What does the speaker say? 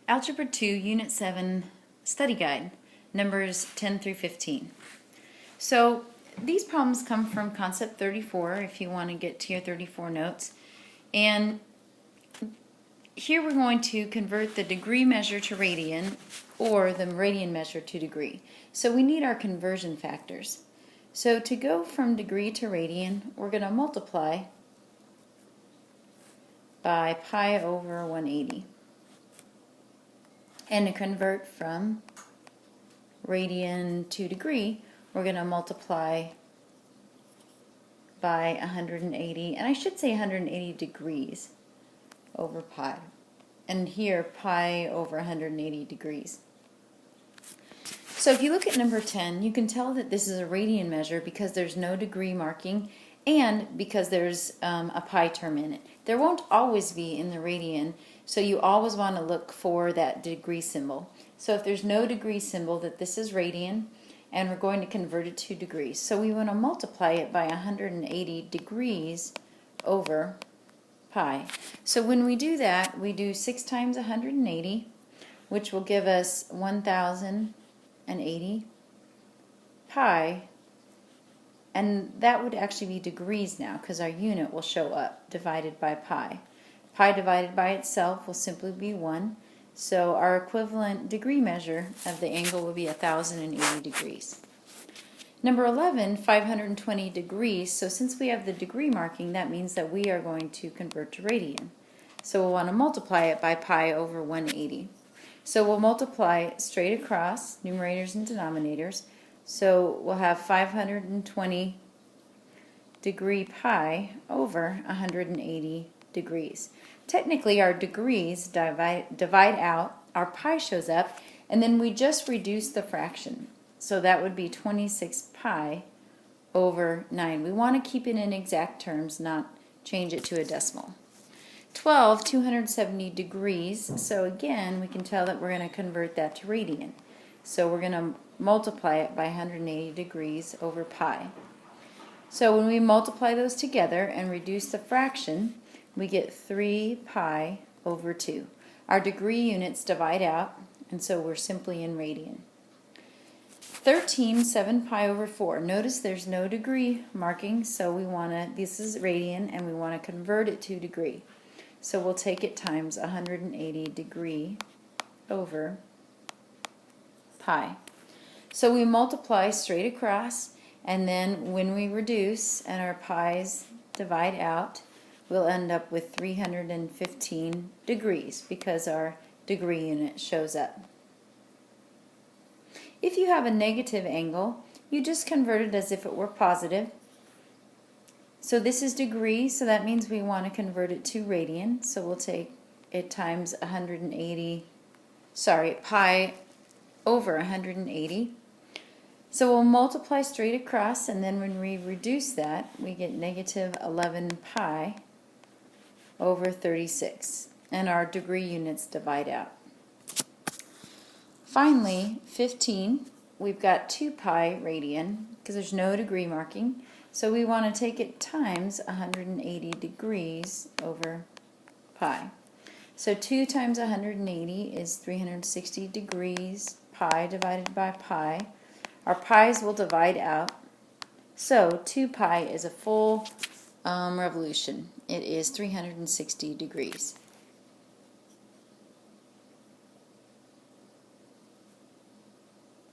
Algebra 2, Unit 7 Study Guide, numbers 10 through 15. So these problems come from Concept 34 if you want to get to your 34 notes. And here we're going to convert the degree measure to radian or the radian measure to degree. So we need our conversion factors. So to go from degree to radian, we're going to multiply by pi over 180. And to convert from radian to degree, we're going to multiply by 180, and I should say 180 degrees over pi. And here, pi over 180 degrees. So if you look at number 10, you can tell that this is a radian measure because there's no degree marking and because there's a pi term in it. There won't always be in the radian, so you always want to look for that degree symbol. So if there's no degree symbol, that this is radian, and we're going to convert it to degrees. So we want to multiply it by 180 degrees over pi. So when we do that, we do 6 times 180, which will give us 1080 pi, and that would actually be degrees now because our unit will show up divided by pi. Pi divided by itself will simply be 1, so our equivalent degree measure of the angle will be 1080 degrees. Number 11, 520 degrees, so since we have the degree marking, that means that we are going to convert to radian. So we'll want to multiply it by pi over 180. So we'll multiply straight across, numerators and denominators. So we'll have 520 degree pi over 180 degrees. Technically, our degrees divide out, our pi shows up, and then we just reduce the fraction. So that would be 26 pi over 9. We want to keep it in exact terms, not change it to a decimal. 12, 270 degrees. So again, we can tell that we're going to convert that to radian. So we're going to multiply it by 180 degrees over pi. So when we multiply those together and reduce the fraction, we get 3 pi over 2. Our degree units divide out, and so we're simply in radian. 13, 7 pi over 4. Notice there's no degree marking, so we want to, this is radian, and we want to convert it to degree. So we'll take it times 180 degree over pi. So we multiply straight across, and then when we reduce and our pi's divide out, we'll end up with 315 degrees because our degree unit shows up. If you have a negative angle, you just convert it as if it were positive. So this is degree, so that means we want to convert it to radian. So we'll take it times pi over 180. So we'll multiply straight across, and then when we reduce that, we get negative 11 pi over 36, and our degree units divide out. Finally, 15, we've got 2 pi radian because there's no degree marking, so we want to take it times 180 degrees over pi. So 2 times 180 is 360 degrees, pi divided by pi. Our pi's will divide out, so 2 pi is a full revolution. It is 360 degrees.